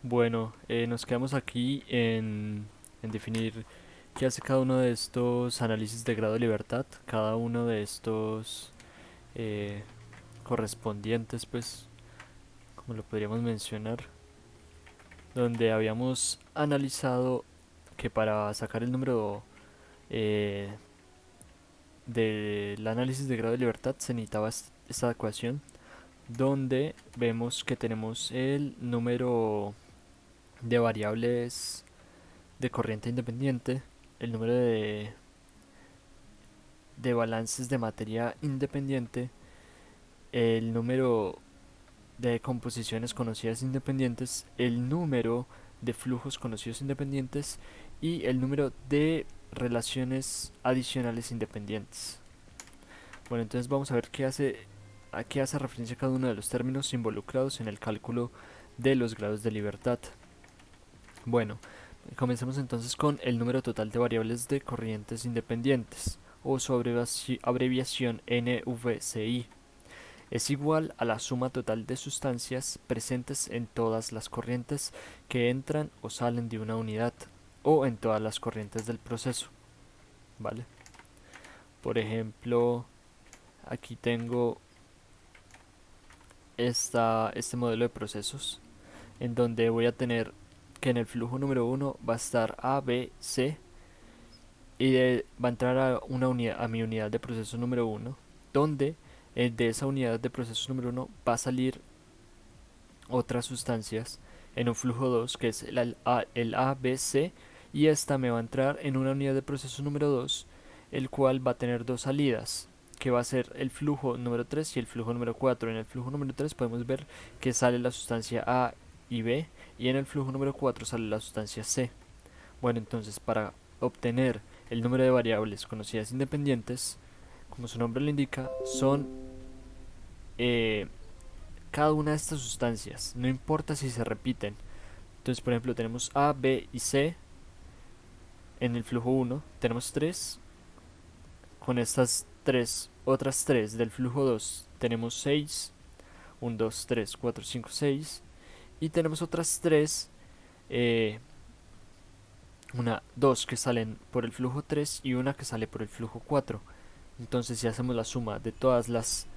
Bueno, nos quedamos aquí en definir qué hace cada uno de estos análisis de grado de libertad, cada uno de estos eh, correspondientes, pues, como lo podríamos mencionar, donde habíamos analizado que para sacar el número eh, del análisis de grado de libertad se necesitaba esta ecuación, donde vemos que tenemos el número de variables de corriente independiente, el número de balances de materia independiente, el número de composiciones conocidas independientes, el número de flujos conocidos independientes y el número de relaciones adicionales independientes. Bueno, entonces vamos a ver a qué hace referencia cada uno de los términos involucrados en el cálculo de los grados de libertad. Bueno, comencemos entonces con el número total de variables de corrientes independientes, o su abreviación NVCI. Es igual a la suma total de sustancias presentes en todas las corrientes que entran o salen de una unidad, o en todas las corrientes del proceso. ¿Vale? Por ejemplo, aquí tengo este modelo de procesos, en donde voy a tener que en el flujo número uno va a estar A, B, C, y va a entrar a mi unidad de proceso número uno, donde de esa unidad de proceso número uno va a salir otras sustancias en un flujo 2 que es el ABC, y esta me va a entrar en una unidad de proceso número 2, el cual va a tener dos salidas, que va a ser el flujo número 3 y el flujo número 4. En el flujo número 3 podemos ver que sale la sustancia A y B, y en el flujo número 4 sale la sustancia C. Bueno, entonces para obtener el número de variables conocidas independientes, como su nombre lo indica, son eh, cada una de estas sustancias, no importa si se repiten. Entonces, por ejemplo, tenemos A, B y C en el flujo uno, tenemos 3, con estas otras 3 del flujo 2 tenemos 6, 1, 2, 3, 4, 5, 6, y tenemos otras 3, una 2 que salen por el flujo 3 y una que sale por el flujo 4. Entonces, si hacemos la suma de todas las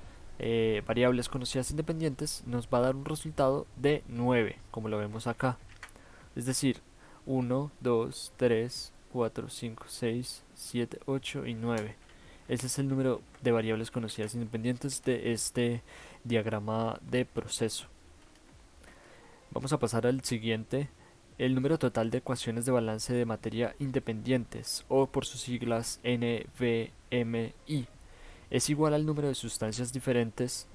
variables conocidas independientes, nos va a dar un resultado de 9, como lo vemos acá. Es decir, 1, 2, 3, 4, 5, 6, 7, 8 y 9. Ese es el número de variables conocidas independientes de este diagrama de proceso. Vamos a pasar al siguiente. El número total de ecuaciones de balance de materia independientes, o por sus siglas NVMI, es igual al número de sustancias diferentes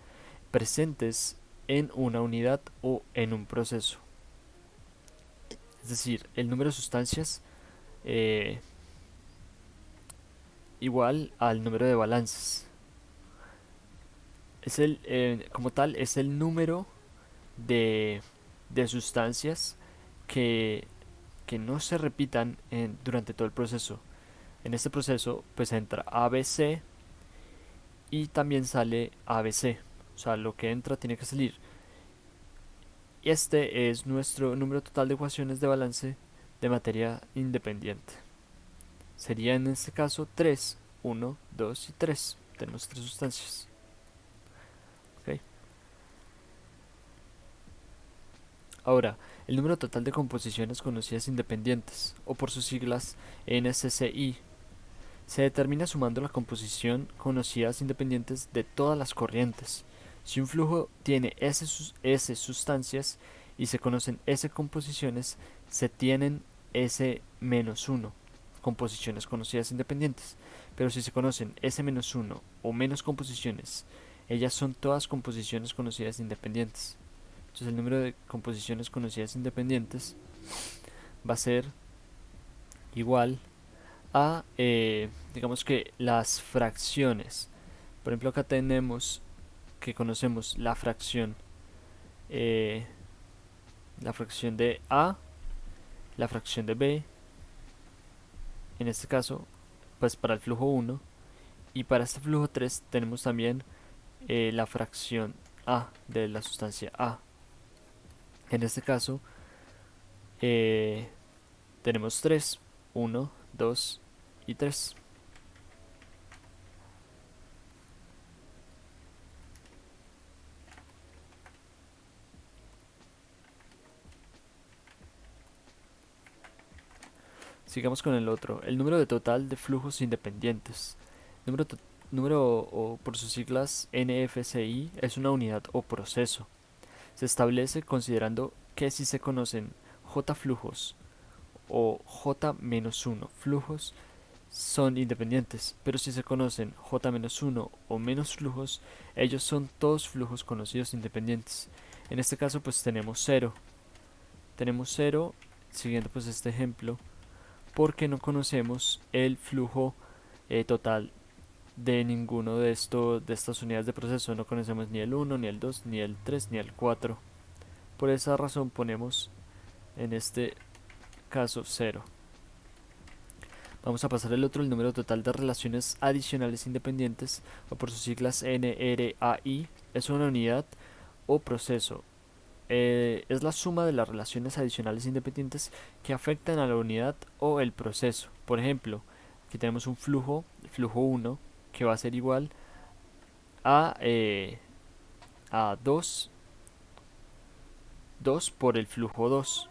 presentes en una unidad o en un proceso. Es decir, el número de sustancias eh, igual al número de balances. Como tal, es el número de, de sustancias que, que no se repitan durante todo el proceso. En este proceso, pues entra ABC y también sale ABC. O sea, lo que entra tiene que salir. Y este es nuestro número total de ecuaciones de balance de materia independiente. Sería en este caso 3, 1, 2 y 3. Tenemos tres sustancias. ¿Ok? Ahora, el número total de composiciones conocidas independientes, o por sus siglas NCCI, se determina sumando la composición conocidas independientes de todas las corrientes. Si un flujo tiene S sustancias y se conocen S composiciones, se tienen S menos 1 composiciones conocidas independientes. Pero si se conocen S menos 1 o menos composiciones, ellas son todas composiciones conocidas independientes. Entonces el número de composiciones conocidas independientes va a ser igual a, digamos que las fracciones. Por ejemplo, acá tenemos que conocemos eh, la fracción de A, la fracción de B, en este caso, pues para el flujo uno, y para este flujo 3 tenemos también la fracción A de la sustancia A. En este caso, eh, tenemos 3, 1, 2 y 3. Sigamos con el otro. El número de total de flujos independientes. Número, número o por sus siglas NFCI es una unidad o proceso. Se establece considerando que si se conocen J flujos o J-1 flujos son independientes, pero si se conocen J-1 o menos flujos, ellos son todos flujos conocidos independientes. En este caso pues tenemos 0. Tenemos 0, siguiendo pues este ejemplo, porque no conocemos el flujo total de ninguno de estas unidades de proceso. No conocemos ni el 1, ni el 2, ni el 3, ni el 4. Por esa razón ponemos en este caso 0. Vamos a pasar el otro, el número total de relaciones adicionales independientes, o por sus siglas NRAI, es una unidad o proceso. Es la suma de las relaciones adicionales independientes que afectan a la unidad o el proceso. Por ejemplo, aquí tenemos un flujo, el flujo 1, que va a ser igual a 2 por el flujo 2.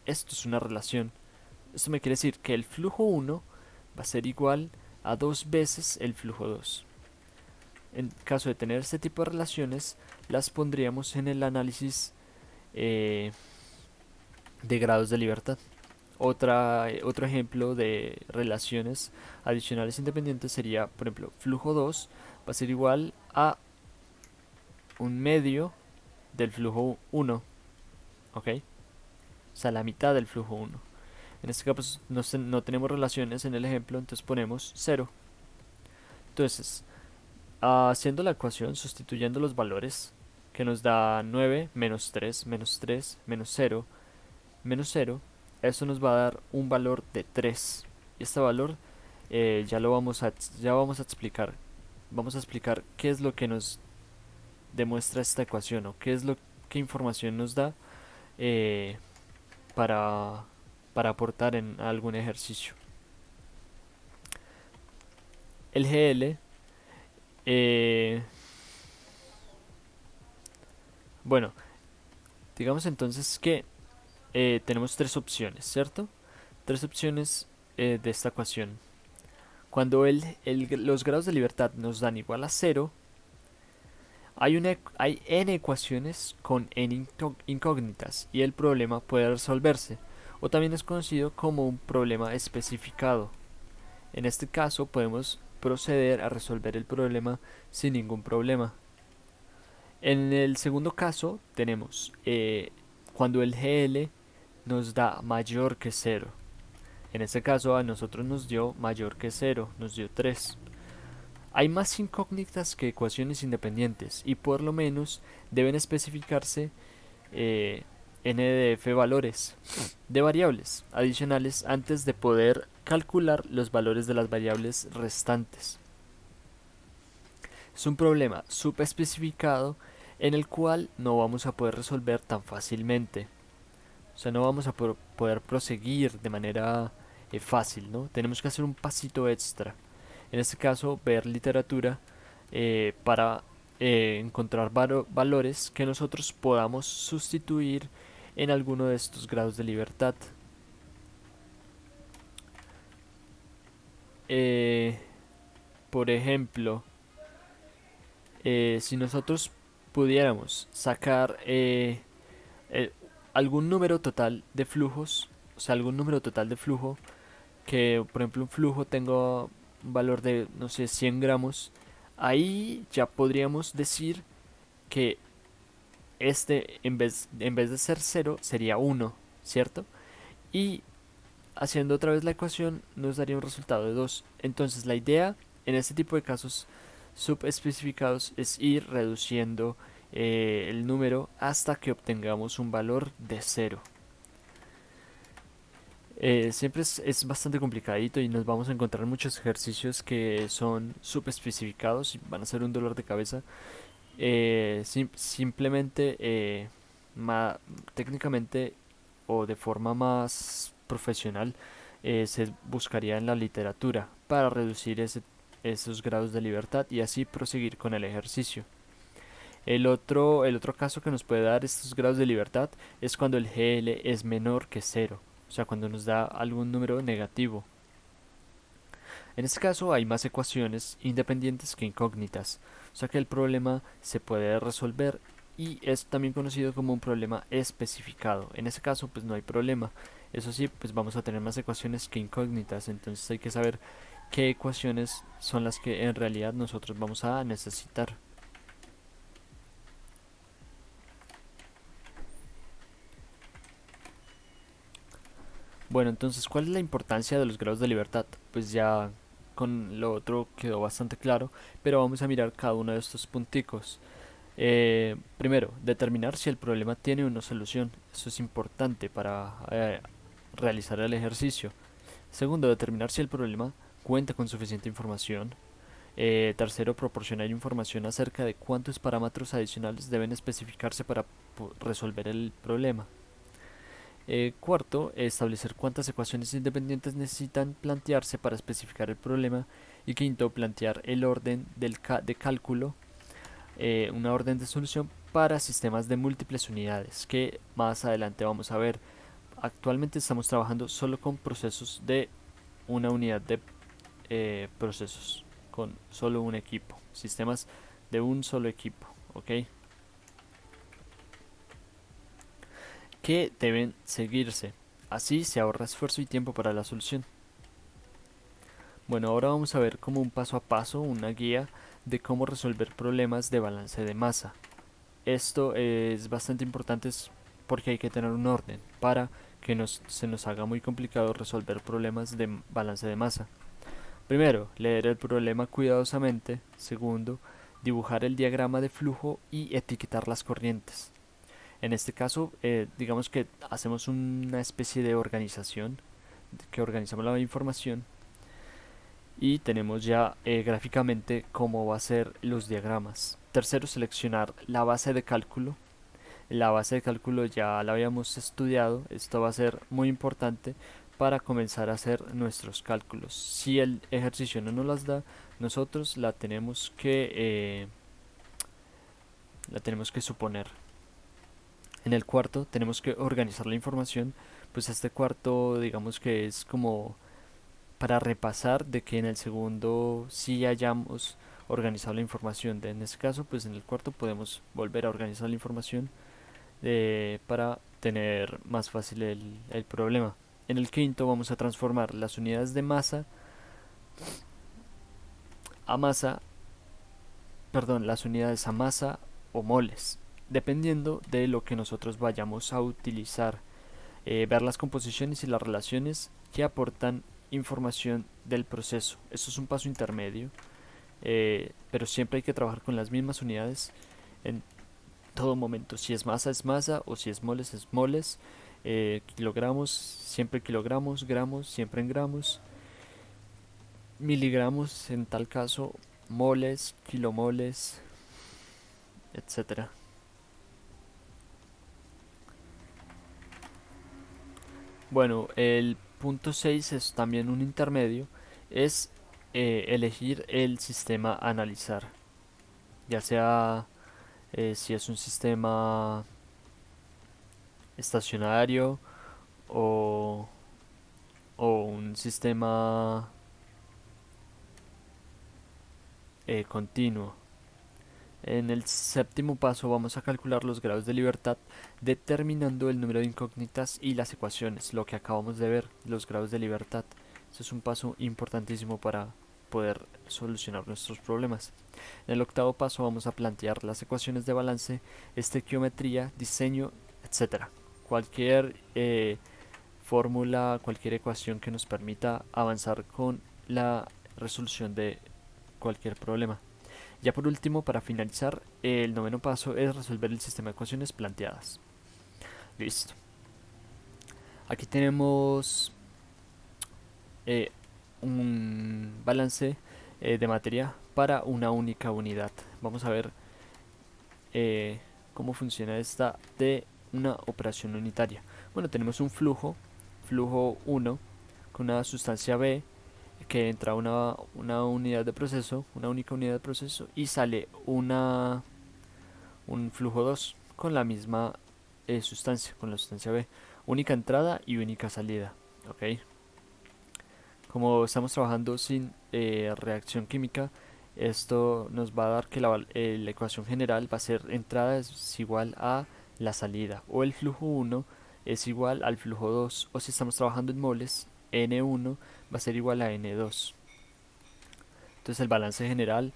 Esto es una relación. Esto me quiere decir que el flujo 1 va a ser igual a 2 veces el flujo 2. En caso de tener este tipo de relaciones, las pondríamos en el análisis de grados de libertad. Otro ejemplo de relaciones adicionales independientes sería, por ejemplo, flujo 2 va a ser igual a un medio del flujo 1, ¿ok? O sea, la mitad del flujo 1. En este caso no tenemos relaciones en el ejemplo, entonces ponemos 0. Entonces, haciendo la ecuación, sustituyendo los valores, que nos da 9 menos 3 menos 3 menos 0 menos 0, esto nos va a dar un valor de 3. Y este valor ya vamos a explicar. Vamos a explicar qué es lo que nos demuestra esta ecuación o qué información nos da eh, para, para aportar en algún ejercicio. El GL, eh, bueno, digamos entonces que tenemos tres opciones, ¿cierto? Tres opciones de esta ecuación. Cuando los grados de libertad nos dan igual a 0, hay n ecuaciones con n incógnitas y el problema puede resolverse, o también es conocido como un problema especificado. En este caso podemos proceder a resolver el problema sin ningún problema. En el segundo caso tenemos cuando el GL nos da mayor que 0. En este caso a nosotros nos dio mayor que 0, nos dio 3. Hay más incógnitas que ecuaciones independientes y por lo menos deben especificarse eh, NDF valores de variables adicionales antes de poder calcular los valores de las variables restantes. Es un problema subespecificado en el cual no vamos a poder resolver tan fácilmente. O sea, no vamos a poder proseguir de manera fácil, ¿no? Tenemos que hacer un pasito extra. En este caso, ver literatura para encontrar valores que nosotros podamos sustituir en alguno de estos grados de libertad. Eh, por ejemplo, si nosotros pudiéramos sacar eh, algún número total de flujos, o sea, algún número total de flujo, que por ejemplo un flujo tenga un valor de, no sé, 100 gramos, ahí ya podríamos decir que este en vez de ser 0 sería 1, ¿cierto? Y haciendo otra vez la ecuación nos daría un resultado de 2. Entonces la idea en este tipo de casos subespecificados es ir reduciendo el número hasta que obtengamos un valor de 0. Siempre es bastante complicadito y nos vamos a encontrar muchos ejercicios que son subespecificados y van a ser un dolor de cabeza. Simplemente, técnicamente, o de forma más profesional se buscaría en la literatura para reducir esos grados de libertad y así proseguir con el ejercicio. El otro caso que nos puede dar estos grados de libertad es cuando el GL es menor que cero, o sea, cuando nos da algún número negativo. En este caso hay más ecuaciones independientes que incógnitas, o sea que el problema se puede resolver y es también conocido como un problema especificado. En este caso pues no hay problema. Eso sí, pues vamos a tener más ecuaciones que incógnitas, entonces hay que saber qué ecuaciones son las que en realidad nosotros vamos a necesitar. Bueno, entonces, ¿cuál es la importancia de los grados de libertad? Pues ya con lo otro quedó bastante claro, pero vamos a mirar cada uno de estos punticos. Primero, determinar si el problema tiene una solución. Eso es importante para realizar el ejercicio. Segundo, determinar si el problema cuenta con suficiente información. Tercero, proporcionar información acerca de cuántos parámetros adicionales deben especificarse para resolver el problema. Cuarto, establecer cuántas ecuaciones independientes necesitan plantearse para especificar el problema. Y quinto, plantear el orden de cálculo, una orden de solución para sistemas de múltiples unidades, que más adelante vamos a ver. Actualmente estamos trabajando solo con procesos de una unidad de procesos, con solo un equipo, sistemas de un solo equipo, ¿ok? Que deben seguirse. Así se ahorra esfuerzo y tiempo para la solución. Bueno, ahora vamos a ver como un paso a paso, una guía de cómo resolver problemas de balance de masa. Esto es bastante importante porque hay que tener un orden para que se nos haga muy complicado resolver problemas de balance de masa. Primero, leer el problema cuidadosamente. Segundo, dibujar el diagrama de flujo y etiquetar las corrientes. En este caso, digamos que hacemos una especie de organización, que organizamos la información y tenemos ya gráficamente cómo va a ser los diagramas. Tercero, seleccionar la base de cálculo. La base de cálculo ya la habíamos estudiado, esto va a ser muy importante para comenzar a hacer nuestros cálculos. Si el ejercicio no nos las da, nosotros la tenemos que suponer. En el cuarto tenemos que organizar la información, pues este cuarto digamos que es como para repasar de que en el segundo sí hayamos organizado la información. En este caso, pues en el cuarto podemos volver a organizar la información para tener más fácil el problema. En el quinto vamos a transformar las unidades de masa a masa, perdón, las unidades a masa o moles, dependiendo de lo que nosotros vayamos a utilizar. Ver las composiciones y las relaciones que aportan información del proceso. Eso es un paso intermedio, pero siempre hay que trabajar con las mismas unidades en todo momento. Si es masa o si es moles, es moles. Kilogramos, siempre kilogramos, gramos, siempre en gramos. Miligramos, en tal caso, moles, kilomoles, etcétera. Bueno, el punto 6 es también un intermedio, es elegir el sistema a analizar, ya sea si es un sistema estacionario o, o un sistema continuo. En el séptimo paso vamos a calcular los grados de libertad determinando el número de incógnitas y las ecuaciones, lo que acabamos de ver, los grados de libertad. Este es un paso importantísimo para poder solucionar nuestros problemas. En el octavo paso vamos a plantear las ecuaciones de balance, estequiometría, diseño, etcétera. Cualquier fórmula, cualquier ecuación que nos permita avanzar con la resolución de cualquier problema. Ya por último, para finalizar, el noveno paso es resolver el sistema de ecuaciones planteadas. Listo. Aquí tenemos eh, un balance de materia para una única unidad. Vamos a ver cómo funciona esta de una operación unitaria. Bueno, tenemos un flujo 1 con una sustancia B que entra a una unidad de proceso, una única unidad de proceso, y sale un flujo 2 con la misma sustancia, con la sustancia B. Única entrada y única salida. ¿Ok? Como estamos trabajando sin reacción química, esto nos va a dar que la ecuación general va a ser entrada es igual a la salida, o el flujo 1 es igual al flujo 2, o si estamos trabajando en moles, N1 va a ser igual a N2. Entonces el balance general,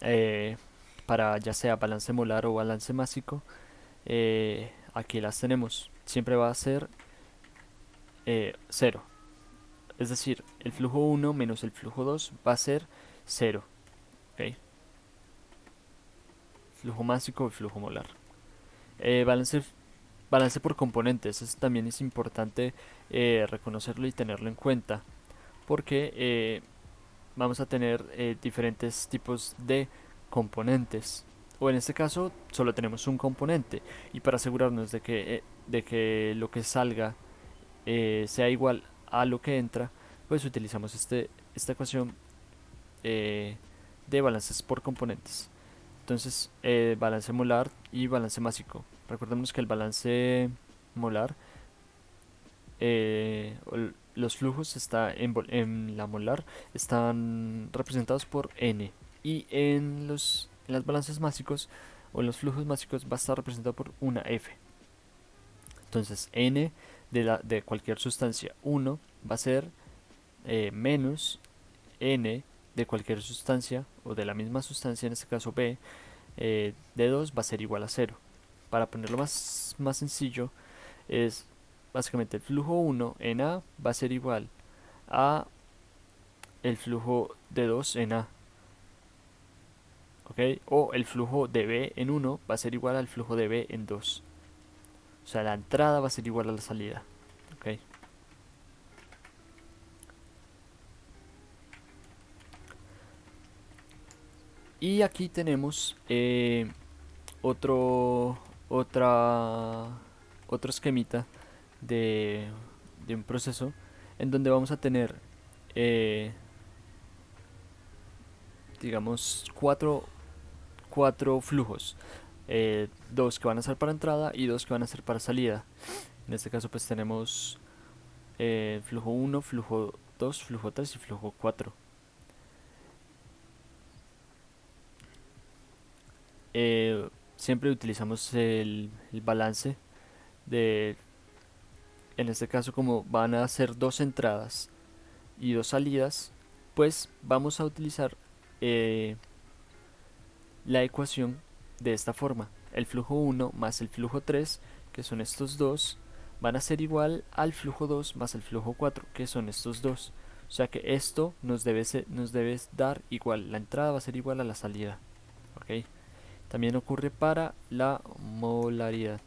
eh, para ya sea balance molar o balance másico, aquí las tenemos. Siempre va a ser 0. Es decir, el flujo 1 menos el flujo 2 va a ser 0. ¿Ok? Flujo másico y flujo molar. Balance por componentes. Eso también es importante reconocerlo y tenerlo en cuenta. Porque vamos a tener diferentes tipos de componentes. O en este caso, solo tenemos un componente. Y para asegurarnos de que lo que salga sea igual a lo que entra, pues utilizamos esta ecuación eh, de balances por componentes. Entonces, balance molar y balance másico. Recordemos que el balance molar, los flujos en la molar están representados por N. Y en las balances másicos o en los flujos másicos va a estar representado por una F. Entonces, N de cualquier sustancia 1 va a ser menos N de cualquier sustancia o de la misma sustancia, en este caso B, de 2 va a ser igual a 0. Para ponerlo más sencillo, es básicamente el flujo 1 en A va a ser igual a el flujo de 2 en A. ¿Ok? O el flujo de B en 1 va a ser igual al flujo de B en 2. O sea, la entrada va a ser igual a la salida. ¿Ok? Y aquí tenemos otro, otra, otro esquemita de, de un proceso en donde vamos a tener, eh, digamos, cuatro flujos. Dos que van a ser para entrada y dos que van a ser para salida. En este caso pues tenemos flujo 1, flujo 2, flujo 3 y flujo 4. Siempre utilizamos el balance de, en este caso como van a ser dos entradas y dos salidas, pues vamos a utilizar eh, la ecuación de esta forma. El flujo 1 más el flujo 3, que son estos dos, van a ser igual al flujo 2 más el flujo 4, que son estos dos. O sea que esto nos debe dar igual, la entrada va a ser igual a la salida. ¿Ok? También ocurre para la molaridad.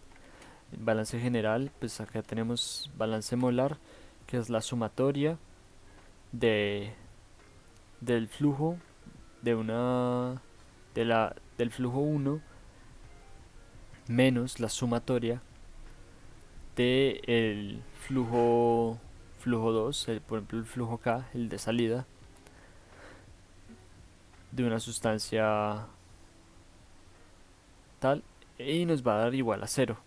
El balance general, pues acá tenemos balance molar, que es la sumatoria de, del flujo de una del flujo 1 menos la sumatoria de el flujo 2, por ejemplo el flujo K, el de salida de una sustancia tal, y nos va a dar igual a 0.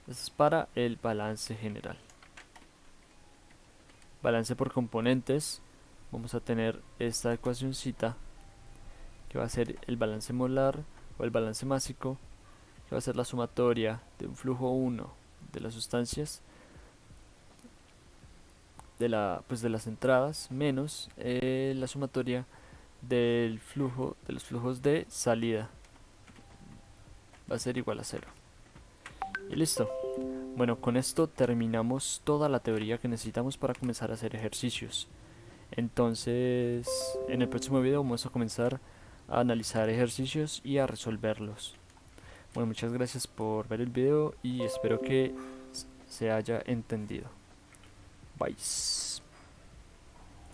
Eso es para el balance general. Balance por componentes, vamos a tener esta ecuacióncita que va a ser el balance molar o el balance másico, que va a ser la sumatoria de un flujo 1 de las sustancias pues de las entradas menos la sumatoria de los flujos de salida, va a ser igual a 0. Y listo. Bueno, con esto terminamos toda la teoría que necesitamos para comenzar a hacer ejercicios. Entonces, en el próximo video vamos a comenzar a analizar ejercicios y a resolverlos. Bueno, muchas gracias por ver el video y espero que se haya entendido. Bye.